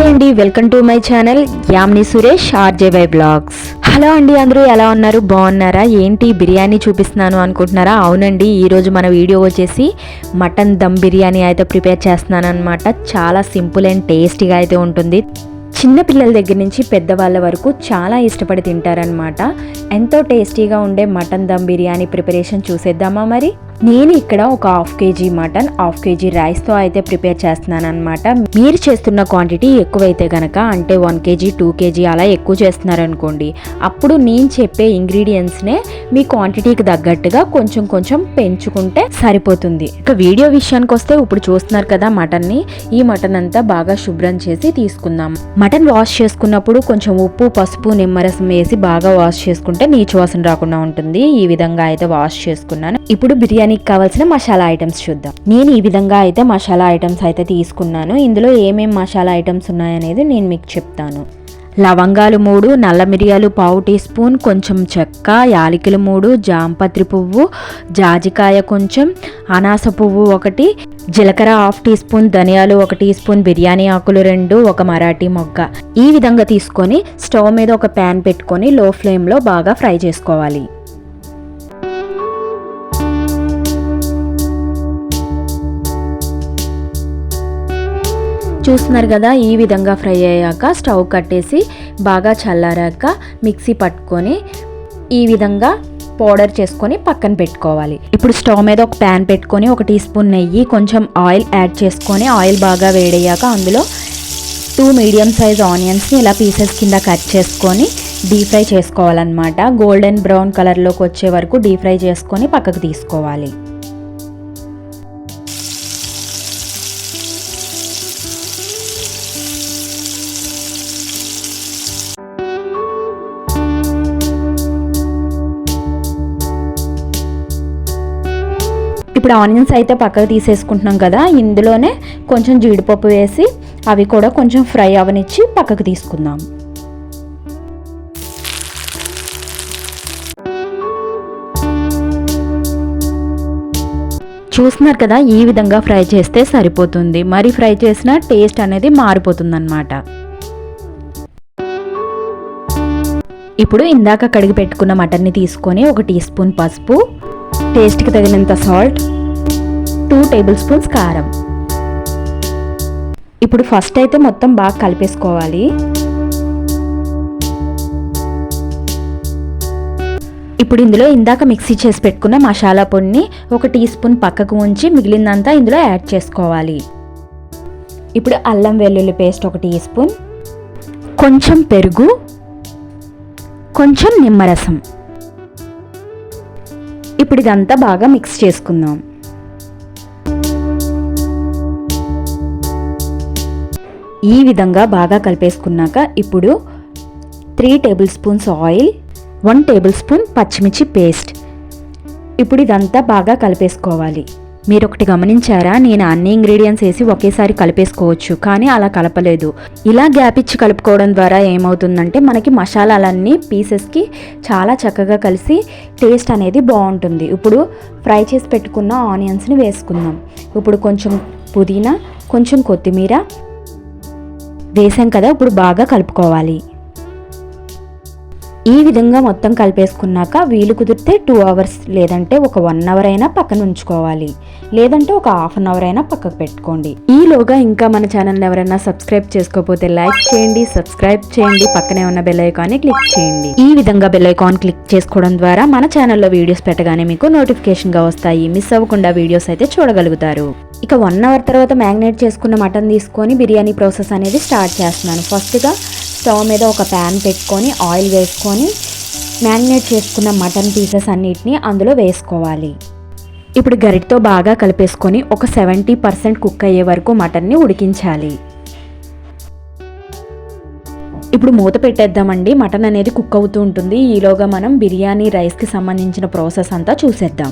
అండి, welcome to my channel Yamini Suresh RJY blogs. Hello అండి, అందరూ ఎలా ఉన్నారు? బాగున్నారా? ఏంటి బిర్యానీ చూపిస్తున్నాను అనుకుంటున్నారా? అవునండి, ఈరోజు మన వీడియో వచ్చేసి మటన్ దమ్ బిర్యానీ అయితే ప్రిపేర్ చేస్తున్నాను అనమాట. చాలా సింపుల్ అండ్ టేస్టీగా అయితే ఉంటుంది. చిన్న పిల్లల దగ్గర నుంచి పెద్దవాళ్ళ వరకు చాలా ఇష్టపడి తింటారనమాట. ఎంతో టేస్టీగా ఉండే మటన్ దమ్ బిర్యానీ ప్రిపరేషన్ చూసేద్దామా మరి? నేను ఇక్కడ ఒక 1/2 kg మటన్, 1/2 kg రైస్తో అయితే ప్రిపేర్ చేస్తున్నాను అనమాట. మీరు చేస్తున్న క్వాంటిటీ ఎక్కువైతే కనుక, అంటే 1 kg 2 kg అలా ఎక్కువ చేస్తున్నారనుకోండి, అప్పుడు నేను చెప్పే ఇంగ్రీడియంట్స్నే మీ క్వాంటిటీకి తగ్గట్టుగా కొంచెం కొంచెం పెంచుకుంటే సరిపోతుంది. ఇక వీడియో విషయానికి వస్తే, ఇప్పుడు చూస్తున్నారు కదా మటన్ని. ఈ మటన్ అంతా బాగా శుభ్రం చేసి తీసుకుందాం. మటన్ వాష్ చేసుకున్నప్పుడు కొంచెం ఉప్పు, పసుపు, నిమ్మరసం వేసి బాగా వాష్ చేసుకుంటే నీచు వాసన రాకుండా ఉంటుంది. ఈ విధంగా అయితే వాష్ చేసుకున్నాను. ఇప్పుడు బిర్యానీకి కావాల్సిన మసాలా ఐటమ్స్ చూద్దాం. నేను ఈ విధంగా అయితే మసాలా ఐటమ్స్ అయితే తీసుకున్నాను. ఇందులో ఏమేం మసాలా ఐటమ్స్ ఉన్నాయనేది నేను మీకు చెప్తాను. లవంగాలు 3, నల్ల మిరియాలు 1/2 టీ స్పూన్, కొంచెం చెక్క, యాలకులు 3, జాంపత్రి పువ్వు, జాజికాయ కొంచెం, అనాస పువ్వు 1, జీలకర్ర 1/2 టీ స్పూన్, ధనియాలు 1 టీ స్పూన్, బిర్యానీ ఆకులు 2, ఒక మరాఠీ మొగ్గ. ఈ విధంగా తీసుకొని స్టవ్ మీద ఒక ప్యాన్ పెట్టుకొని లో ఫ్లేమ్లో బాగా ఫ్రై చేసుకోవాలి. చూస్తున్నారు కదా, ఈ విధంగా ఫ్రై అయ్యాక స్టవ్ కట్టేసి బాగా చల్లారాక మిక్సీ పట్టుకొని ఈ విధంగా పౌడర్ చేసుకొని పక్కన పెట్టుకోవాలి. ఇప్పుడు స్టవ్ మీద ఒక ప్యాన్ పెట్టుకొని 1 టీ స్పూన్ నెయ్యి, కొంచెం ఆయిల్ యాడ్ చేసుకొని ఆయిల్ బాగా వేడయ్యాక అందులో 2 మీడియం సైజ్ ఆనియన్స్ని ఇలా పీసెస్ కింద కట్ చేసుకొని డీప్ ఫ్రై చేసుకోవాలన్నమాట. గోల్డెన్ బ్రౌన్ కలర్లోకి వచ్చే వరకు డీప్ ఫ్రై చేసుకొని పక్కకు తీసుకోవాలి. ఇప్పుడు ఆనియన్స్ అయితే పక్కకు తీసేసుకుంటున్నాం కదా, ఇందులోనే కొంచెం జీడిపప్పు వేసి అవి కూడా కొంచెం ఫ్రై అవనిచ్చి పక్కకు తీసుకుందాం. చూస్తున్నారు కదా, ఈ విధంగా ఫ్రై చేస్తే సరిపోతుంది. మరి ఫ్రై చేసిన టేస్ట్ అనేది మారిపోతుందన్నమాట. ఇప్పుడు ఇందాక కడిగి పెట్టుకున్న మటన్ని తీసుకొని 1 టీ స్పూన్ పసుపు, టేస్ట్కి తగినంత సాల్ట్, 2 టేబుల్ స్పూన్స్ కారం. ఇప్పుడు ఫస్ట్ అయితే మొత్తం బాగా కలిపేసుకోవాలి. ఇప్పుడు ఇందులో ఇందాక మిక్సీ చేసి పెట్టుకున్న మసాలా పొడిని 1 టీ స్పూన్ పక్కకు ఉంచి మిగిలిందంతా ఇందులో యాడ్ చేసుకోవాలి. ఇప్పుడు అల్లం వెల్లుల్లి పేస్ట్ 1 టీ స్పూన్, కొంచెం పెరుగు, కొంచెం నిమ్మరసం. ఇప్పుడు ఇదంతా బాగా మిక్స్ చేసుకుందాం. ఈ విధంగా బాగా కలిపేసుకున్నాక ఇప్పుడు 3 table spoons oil, 1 table spoon పచ్చిమిర్చి పేస్ట్. ఇప్పుడు ఇదంతా బాగా కలిపేసుకోవాలి. మీరు ఒకటి గమనించారా, నేను అన్ని ఇంగ్రీడియంట్స్ వేసి ఒకేసారి కలిపేసుకోవచ్చు, కానీ అలా కలపలేదు. ఇలా గ్యాప్ ఇచ్చి కలుపుకోవడం ద్వారా ఏమవుతుందంటే మనకి మసాలాలన్నీ పీసెస్కి చాలా చక్కగా కలిసి టేస్ట్ అనేది బాగుంటుంది. ఇప్పుడు ఫ్రై చేసి పెట్టుకున్న ఆనియన్స్ని వేసుకుందాం. ఇప్పుడు కొంచెం పుదీనా, కొంచెం కొత్తిమీర వేసాం కదా, ఇప్పుడు బాగా కలుపుకోవాలి. ఈ విధంగా మొత్తం కలిపేసుకున్నాక వీలు కుదిరితే 2 అవర్స్ లేదంటే ఒక 1 అవర్ అయినా పక్కన ఉంచుకోవాలి, లేదంటే ఒక ½ అన్ అవర్ అయినా పక్కకు పెట్టుకోండి. ఈలోగా ఇంకా మన ఛానల్ ఎవరైనా సబ్స్క్రైబ్ చేసుకోకపోతే లైక్ చేయండి, సబ్స్క్రైబ్ చేయండి, పక్కనే ఉన్న బెల్ ఐకాన్ని క్లిక్ చేయండి. ఈ విధంగా బెల్ ఐకాన్ క్లిక్ చేసుకోవడం ద్వారా మన ఛానల్లో వీడియోస్ పెట్టగానే మీకు నోటిఫికేషన్గా వస్తాయి. మిస్ అవ్వకుండా వీడియోస్ అయితే చూడగలుగుతారు. ఇక 1 అవర్ తర్వాత మ్యాగ్నేట్ చేసుకున్న మటన్ తీసుకొని బిర్యానీ ప్రాసెస్ అనేది స్టార్ట్ చేస్తున్నాను. ఫస్ట్గా స్టవ్ మీద ఒక ప్యాన్ పెట్టుకొని ఆయిల్ వేసుకొని మ్యాగ్నేట్ చేసుకున్న మటన్ పీసెస్ అన్నిటిని అందులో వేసుకోవాలి. ఇప్పుడు గరిటతో బాగా కలిపేసుకొని ఒక 70% కుక్ అయ్యే వరకు మటన్ని ఉడికించాలి. ఇప్పుడు మూత పెట్టేద్దామండి. మటన్ అనేది కుక్ అవుతూ ఉంటుంది. ఈలోగా మనం బిర్యానీ రైస్కి సంబంధించిన ప్రాసెస్ అంతా చూసేద్దాం.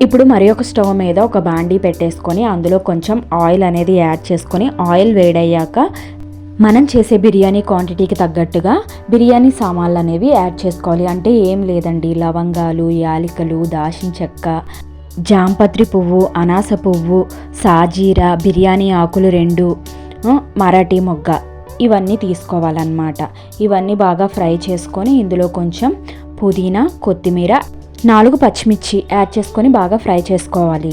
ఇప్పుడు మరి ఒక స్టవ్ మీద ఒక బాండీ పెట్టేసుకొని అందులో కొంచెం ఆయిల్ అనేది యాడ్ చేసుకొని ఆయిల్ వేడయ్యాక మనం చేసే బిర్యానీ క్వాంటిటీకి తగ్గట్టుగా బిర్యానీ సామాన్లు అనేవి యాడ్ చేసుకోవాలి. అంటే ఏం లేదండి, లవంగాలు, యాలకులు, దాల్చిన చెక్క, జాంపత్రి పువ్వు, అనాస పువ్వు, సాజీరా, బిర్యానీ ఆకులు 2, మరాఠీ మొగ్గ, ఇవన్నీ తీసుకోవాలన్నమాట. ఇవన్నీ బాగా ఫ్రై చేసుకొని ఇందులో కొంచెం పుదీనా, కొత్తిమీర, 4 పచ్చిమిర్చి యాడ్ చేసుకొని బాగా ఫ్రై చేసుకోవాలి.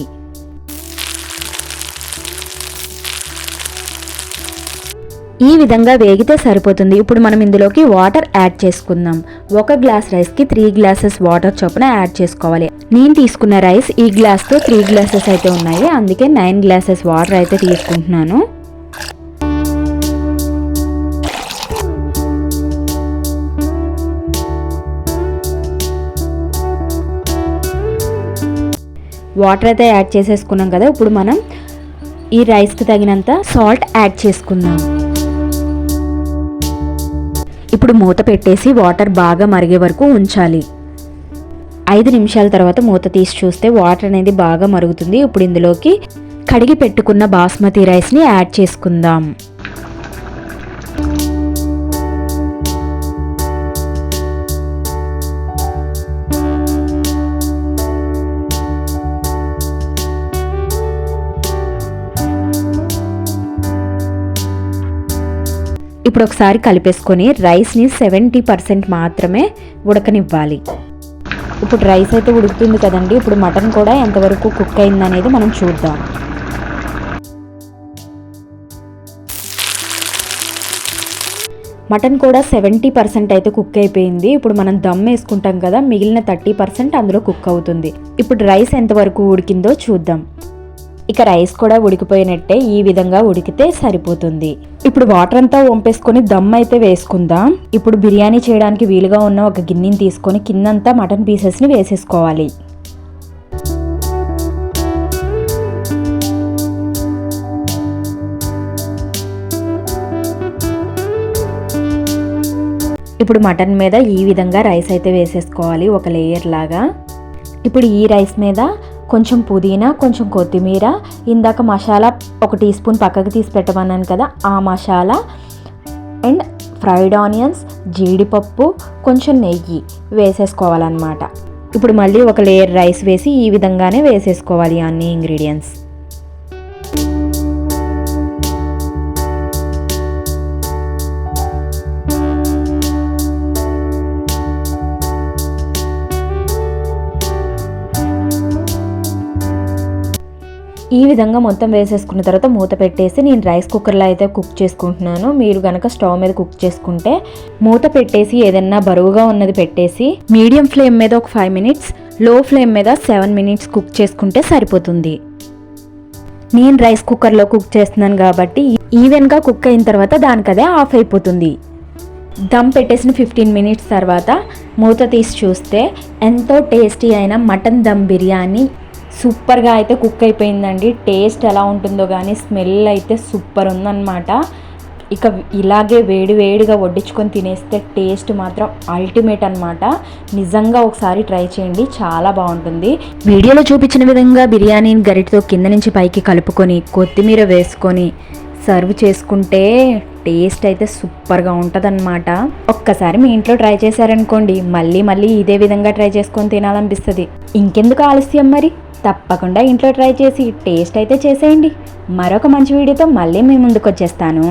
ఈ విధంగా వేగితే సరిపోతుంది. ఇప్పుడు మనం ఇందులోకి వాటర్ యాడ్ చేసుకుందాం. 1 గ్లాస్ రైస్కి 3 గ్లాసెస్ వాటర్ చొప్పున యాడ్ చేసుకోవాలి. నేను తీసుకున్న రైస్ ఈ గ్లాస్తో 3 గ్లాసెస్ అయితే ఉన్నాయి, అందుకే 9 గ్లాసెస్ వాటర్ అయితే తీసుకుంటున్నాను. వాటర్ అయితే యాడ్ చేసేసుకున్నాం కదా, ఇప్పుడు మనం ఈ రైస్కి తగినంత సాల్ట్ యాడ్ చేసుకుందాం. ఇప్పుడు మూత పెట్టేసి వాటర్ బాగా మరిగే వరకు ఉంచాలి. 5 నిమిషాల తర్వాత మూత తీసి చూస్తే వాటర్ అనేది బాగా మరుగుతుంది. ఇప్పుడు ఇందులోకి కడిగి పెట్టుకున్న బాస్మతి రైస్ని యాడ్ చేసుకుందాం. ఇప్పుడు ఒకసారి కలిపేసుకొని రైస్ని 70% మాత్రమే ఉడకనివ్వాలి. ఇప్పుడు రైస్ అయితే ఉడుకుతుంది కదండి, ఇప్పుడు మటన్ కూడా ఎంతవరకు కుక్ అయిందనేది మనం చూద్దాం. మటన్ కూడా 70% అయితే కుక్ అయిపోయింది. ఇప్పుడు మనం దమ్ వేసుకుంటాం కదా, మిగిలిన 30% అందులో కుక్ అవుతుంది. ఇప్పుడు రైస్ ఎంతవరకు ఉడికిందో చూద్దాం. ఇక రైస్ కూడా ఉడికిపోయినట్టే, ఈ విధంగా ఉడికితే సరిపోతుంది. ఇప్పుడు వాటర్ అంతా వంపేసుకొని దమ్ అయితే వేసుకుందాం. ఇప్పుడు బిర్యానీ చేయడానికి వీలుగా ఉన్న ఒక గిన్నెని తీసుకొని కిందంతా మటన్ పీసెస్ని వేసేసుకోవాలి. ఇప్పుడు మటన్ మీద ఈ విధంగా రైస్ అయితే వేసేసుకోవాలి, ఒక లేయర్ లాగా. ఇప్పుడు ఈ రైస్ మీద కొంచెం పుదీనా, కొంచెం కొత్తిమీర, ఇందాక మసాలా 1 టీ స్పూన్ పక్కకు తీసి పెట్టమన్నాను కదా, ఆ మసాలా అండ్ ఫ్రైడ్ ఆనియన్స్, జీడిపప్పు, కొంచెం నెయ్యి వేసేసుకోవాలన్నమాట. ఇప్పుడు మళ్ళీ ఒక లేయర్ రైస్ వేసి ఈ విధంగానే వేసేసుకోవాలి అన్ని ఇంగ్రీడియంట్స్. ఈ విధంగా మొత్తం వేసేసుకున్న తర్వాత మూత పెట్టేసి నేను రైస్ కుక్కర్లో అయితే కుక్ చేసుకుంటున్నాను. మీరు కనుక స్టవ్ మీద కుక్ చేసుకుంటే మూత పెట్టేసి ఏదైనా బరువుగా ఉన్నది పెట్టేసి మీడియం ఫ్లేమ్ మీద ఒక 5 మినిట్స్, లో ఫ్లేమ్ మీద 7 మినిట్స్ కుక్ చేసుకుంటే సరిపోతుంది. నేను రైస్ కుక్కర్లో కుక్ చేస్తున్నాను కాబట్టి ఈవెన్గా కుక్ అయిన తర్వాత దానికదే ఆఫ్ అయిపోతుంది. దమ్ పెట్టేసిన 15 మినిట్స్ తర్వాత మూత తీసి చూస్తే ఎంతో టేస్టీ అయిన మటన్ దమ్ బిర్యానీ సూపర్గా అయితే కుక్ అయిపోయిందండి. టేస్ట్ ఎలా ఉంటుందో కానీ స్మెల్ అయితే సూపర్ ఉందన్నమాట. ఇక ఇలాగే వేడిగా వడ్డించుకొని తినేస్తే టేస్ట్ మాత్రం అల్టిమేట్ అనమాట. నిజంగా ఒకసారి ట్రై చేయండి, చాలా బాగుంటుంది. వీడియోలో చూపించిన విధంగా బిర్యానీని గరిటతో కింద నుంచి పైకి కలుపుకొని కొత్తిమీర వేసుకొని సర్వ్ చేసుకుంటే టేస్ట్ అయితే సూపర్గా ఉంటుందన్నమాట. ఒక్కసారి మీ ఇంట్లో ట్రై చేశారనుకోండి, మళ్ళీ ఇదే విధంగా ట్రై చేసుకొని తినాలనిపిస్తుంది. ఇంకెందుకు ఆలస్యం, మరి తప్పకుండా ఇంట్లో ట్రై చేసి టేస్ట్ అయితే చేసేయండి. మరొక మంచి వీడియోతో మళ్ళీ మీ ముందుకు వచ్చేస్తాను.